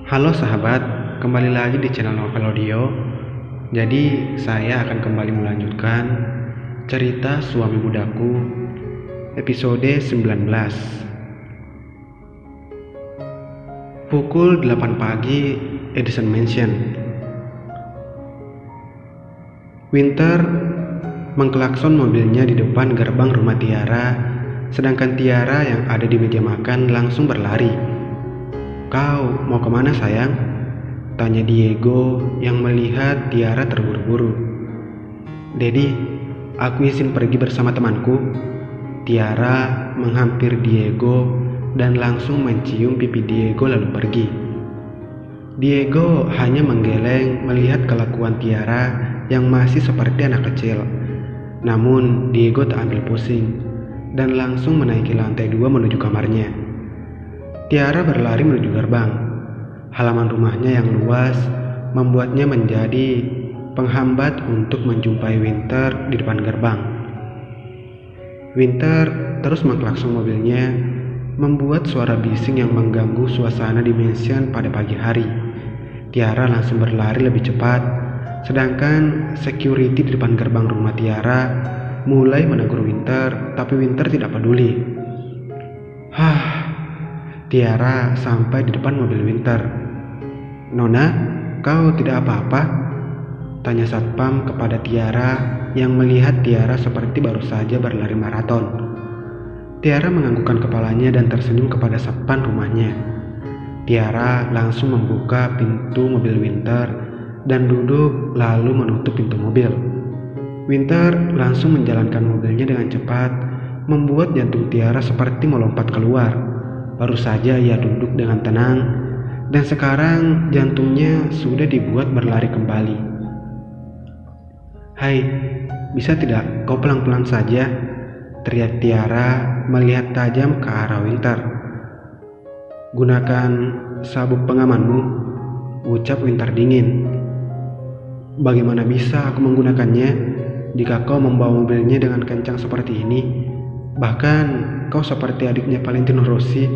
Halo sahabat, kembali lagi di channel Novel Audio. Jadi saya akan kembali melanjutkan cerita Suami Budaku episode 19. Pukul 8 pagi, Edison Mansion. Winter mengklakson mobilnya di depan gerbang rumah Tiara, sedangkan Tiara yang ada di meja makan langsung berlari. "Kau mau kemana sayang?" tanya Diego yang melihat Tiara terburu-buru. "Dedi, aku izin pergi bersama temanku." Tiara menghampiri Diego dan langsung mencium pipi Diego lalu pergi. Diego hanya menggeleng melihat kelakuan Tiara yang masih seperti anak kecil. Namun Diego tak ambil pusing dan langsung menaiki lantai 2 menuju kamarnya. Tiara berlari menuju gerbang. Halaman rumahnya yang luas membuatnya menjadi penghambat untuk menjumpai Winter di depan gerbang. Winter terus mengklakson mobilnya, membuat suara bising yang mengganggu suasana di mansion pada pagi hari. Tiara langsung berlari lebih cepat, sedangkan security di depan gerbang rumah Tiara mulai menegur Winter, tapi Winter tidak peduli. Tiara sampai di depan mobil Winter. "Nona, kau tidak apa-apa?" tanya satpam kepada Tiara yang melihat Tiara seperti baru saja berlari maraton. Tiara menganggukkan kepalanya dan tersenyum kepada satpam rumahnya. Tiara langsung membuka pintu mobil Winter dan duduk lalu menutup pintu mobil. Winter langsung menjalankan mobilnya dengan cepat, membuat jantung Tiara seperti melompat keluar. Baru saja ia duduk dengan tenang, dan sekarang jantungnya sudah dibuat berlari kembali. "Hai, bisa tidak kau pelan-pelan saja?" teriak Tiara melihat tajam ke arah Winter. "Gunakan sabuk pengamanmu," ucap Winter dingin. "Bagaimana bisa aku menggunakannya jika kau membawa mobilnya dengan kencang seperti ini? Bahkan kau seperti adiknya Valentino Rossi,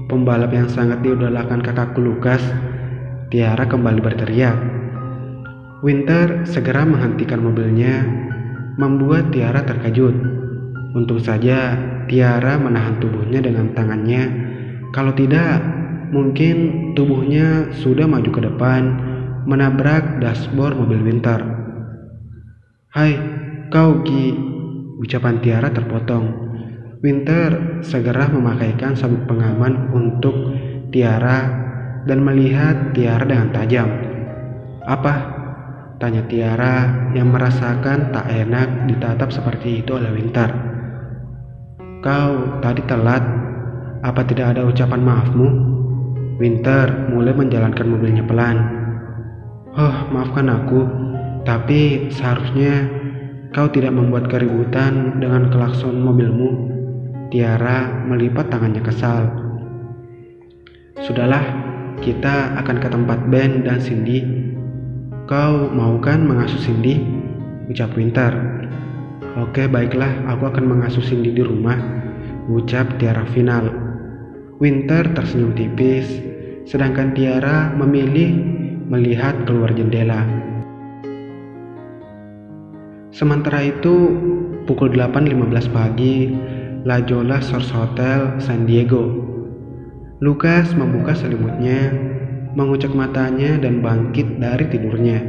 pembalap yang sangat diidolakan kakakku Lucas." Tiara kembali berteriak. Winter segera menghentikan mobilnya, membuat Tiara terkejut. Untung saja Tiara menahan tubuhnya dengan tangannya. Kalau tidak, mungkin tubuhnya sudah maju ke depan, menabrak dashboard mobil Winter. "Hai, kau Gi," ucapan Tiara terpotong. Winter segera memakaikan sabuk pengaman untuk Tiara dan melihat Tiara dengan tajam. "Apa?" tanya Tiara yang merasakan tak enak ditatap seperti itu oleh Winter. "Kau tadi telat. Apa tidak ada ucapan maafmu?" Winter mulai menjalankan mobilnya pelan. "Maafkan aku, tapi seharusnya kau tidak membuat keributan dengan klakson mobilmu." Tiara melipat tangannya kesal. "Sudahlah, kita akan ke tempat Ben dan Cindy. Kau mau kan mengasuh Cindy?" ucap Winter. "Oke, baiklah, aku akan mengasuh Cindy di rumah," ucap Tiara final. Winter tersenyum tipis, sedangkan Tiara memilih melihat keluar jendela. Sementara itu, pukul 8.15 pagi, La Jolla Shores Hotel, San Diego. Lucas membuka selimutnya, mengucek matanya dan bangkit dari tidurnya.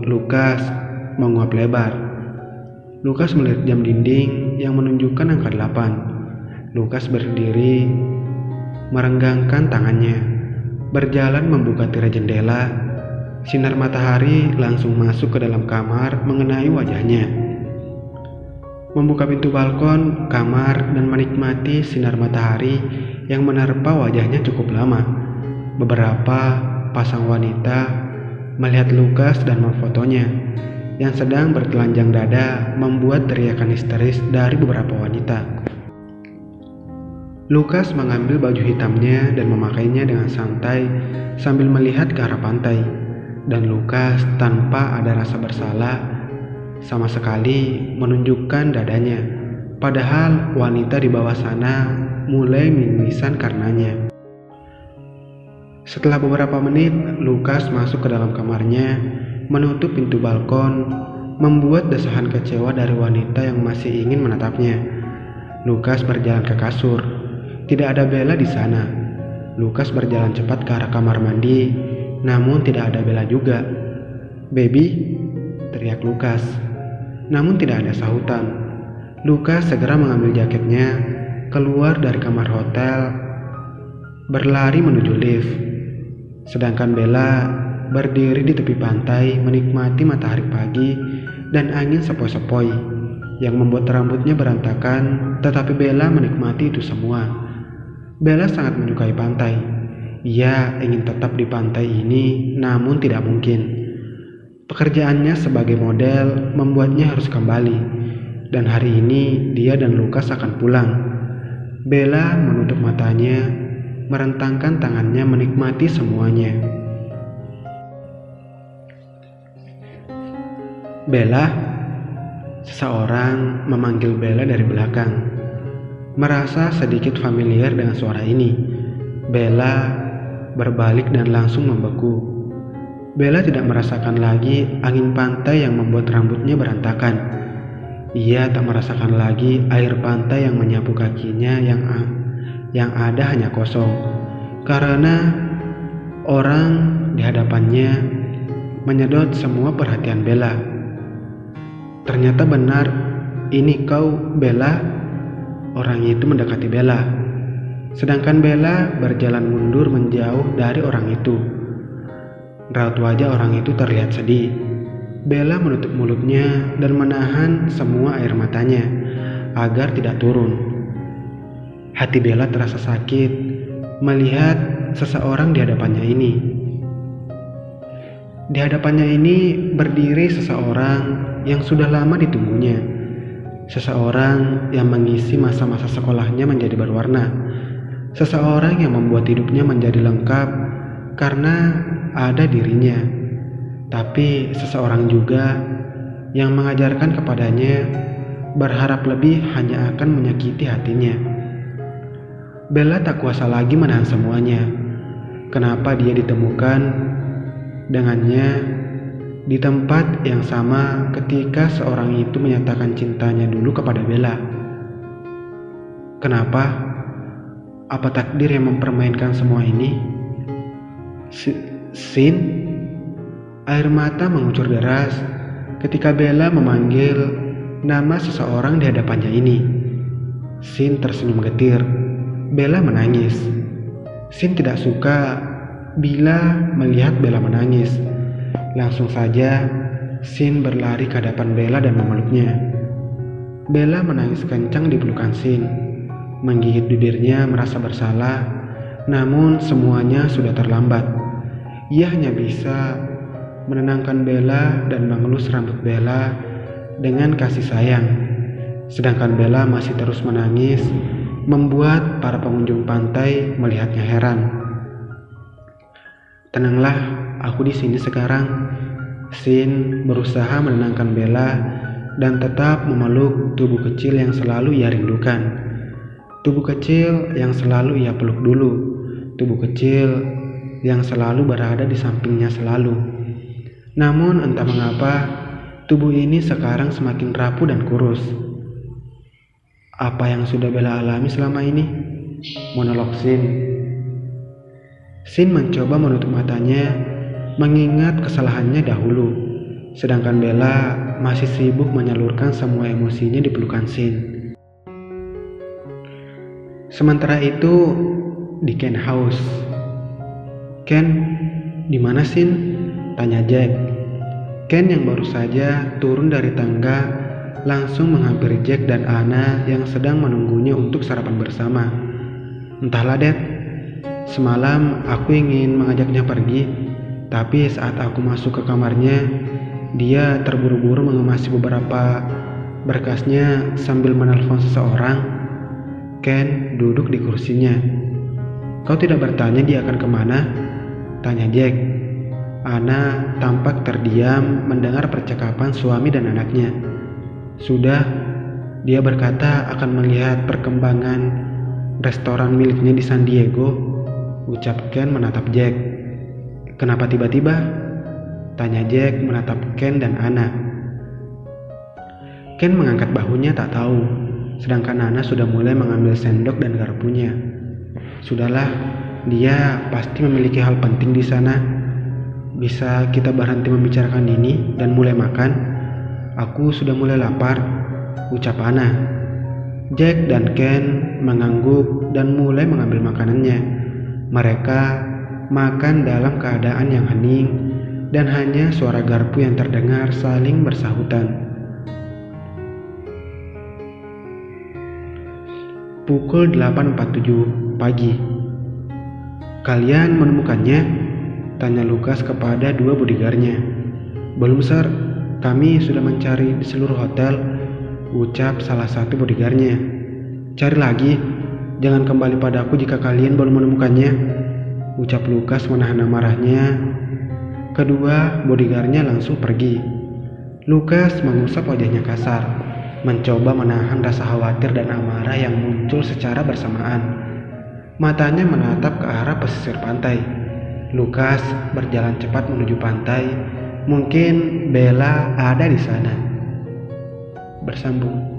Lucas menguap lebar. Lucas melihat jam dinding yang menunjukkan angka 8. Lucas berdiri, merenggangkan tangannya, berjalan membuka tirai jendela. Sinar matahari langsung masuk ke dalam kamar mengenai wajahnya. Membuka pintu balkon kamar dan menikmati sinar matahari yang menerpa wajahnya cukup lama. Beberapa pasang wanita melihat Lucas dan memfotonya. Yang sedang bertelanjang dada membuat teriakan histeris dari beberapa wanita. Lucas mengambil baju hitamnya dan memakainya dengan santai sambil melihat ke arah pantai. Dan Lucas tanpa ada rasa bersalah sama sekali menunjukkan dadanya. Padahal wanita di bawah sana mulai mimisan karenanya. Setelah beberapa menit, Lukas masuk ke dalam kamarnya, menutup pintu balkon, membuat desahan kecewa dari wanita yang masih ingin menatapnya. Lukas berjalan ke kasur. Tidak ada Bella di sana. Lukas berjalan cepat ke arah kamar mandi, namun tidak ada Bella juga. "Baby," teriak Lukas. Namun tidak ada sahutan. Lukas segera mengambil jaketnya, keluar dari kamar hotel, berlari menuju lift. Sedangkan Bella berdiri di tepi pantai menikmati matahari pagi dan angin sepoi-sepoi yang membuat rambutnya berantakan, tetapi Bella menikmati itu semua. Bella sangat menyukai pantai. Ia ingin tetap di pantai ini, namun tidak mungkin. Pekerjaannya sebagai model membuatnya harus kembali, dan hari ini dia dan Lukas akan pulang. Bella menutup matanya, merentangkan tangannya menikmati semuanya. "Bella," seseorang memanggil Bella dari belakang. Merasa sedikit familiar dengan suara ini, Bella berbalik dan langsung membeku. Bella tidak merasakan lagi angin pantai yang membuat rambutnya berantakan. Ia tak merasakan lagi air pantai yang menyapu kakinya yang ada hanya kosong, karena orang di hadapannya menyedot semua perhatian Bella. "Ternyata benar, ini kau, Bella?" Orang itu mendekati Bella, sedangkan Bella berjalan mundur menjauh dari orang itu. Raut wajah orang itu terlihat sedih. Bella menutup mulutnya dan menahan semua air matanya agar tidak turun. Hati Bella terasa sakit melihat seseorang di hadapannya ini. Di hadapannya ini berdiri seseorang yang sudah lama ditunggunya. Seseorang yang mengisi masa-masa sekolahnya menjadi berwarna. Seseorang yang membuat hidupnya menjadi lengkap karena ada dirinya. Tapi seseorang juga yang mengajarkan kepadanya berharap lebih hanya akan menyakiti hatinya. Bella tak kuasa lagi menahan semuanya. Kenapa dia ditemukan dengannya di tempat yang sama ketika seorang itu menyatakan cintanya dulu kepada Bella? Kenapa? Apa takdir yang mempermainkan semua ini? Sin? Air mata mengucur deras ketika Bella memanggil nama seseorang di hadapannya ini. Sin tersenyum getir. Bella menangis. Sin tidak suka bila melihat Bella menangis. Langsung saja Sin berlari ke hadapan Bella dan memeluknya. Bella menangis kencang di pelukan Sin, menggigit bibirnya merasa bersalah, namun semuanya sudah terlambat. Ia hanya bisa menenangkan Bella dan mengelus rambut Bella dengan kasih sayang. Sedangkan Bella masih terus menangis, membuat para pengunjung pantai melihatnya heran. "Tenanglah, aku di sini sekarang." Sin berusaha menenangkan Bella dan tetap memeluk tubuh kecil yang selalu ia rindukan. Tubuh kecil yang selalu ia peluk dulu. Tubuh kecil yang selalu berada di sampingnya selalu. Namun entah mengapa, tubuh ini sekarang semakin rapuh dan kurus. Apa yang sudah Bella alami selama ini? Monolog Sin. Sin mencoba menutup matanya, mengingat kesalahannya dahulu, sedangkan Bella masih sibuk menyalurkan semua emosinya di pelukan Sin. Sementara itu, di Ken House. "Ken, di mana Sin?" tanya Jack. Ken yang baru saja turun dari tangga langsung menghampiri Jack dan Anna yang sedang menunggunya untuk sarapan bersama. "Entahlah, Dad. Semalam aku ingin mengajaknya pergi, tapi saat aku masuk ke kamarnya, dia terburu-buru mengemasi beberapa berkasnya sambil menelpon seseorang." Ken duduk di kursinya. "Kau tidak bertanya dia akan kemana?" tanya Jack. Anna tampak terdiam mendengar percakapan suami dan anaknya. "Sudah, dia berkata akan melihat perkembangan restoran miliknya di San Diego. ucap Ken menatap Jack. Kenapa tiba-tiba? Tanya Jack menatap Ken dan Ana. Ken mengangkat bahunya tak tahu, sedangkan Ana sudah mulai mengambil sendok dan garpunya. Sudahlah, dia pasti memiliki hal penting di sana. Bisa kita berhenti membicarakan ini dan mulai makan? Aku sudah mulai lapar, ucap Ana. Jack dan Ken mengangguk dan mulai mengambil makanannya. Mereka makan dalam keadaan yang hening dan hanya suara garpu yang terdengar saling bersahutan. Pukul 8.47 pagi. Kalian menemukannya? Tanya Lukas kepada dua bodyguardnya. Belum, Sir. Kami sudah mencari di seluruh hotel, ucap salah satu bodyguardnya. Cari lagi. Jangan kembali padaku jika kalian belum menemukannya, ucap Lukas menahan amarahnya. Kedua bodyguardnya langsung pergi. Lukas mengusap wajahnya kasar, mencoba menahan rasa khawatir dan amarah yang muncul secara bersamaan. Matanya menatap ke arah pesisir pantai. Lukas berjalan cepat menuju pantai. Mungkin Bella ada di sana. Bersambung.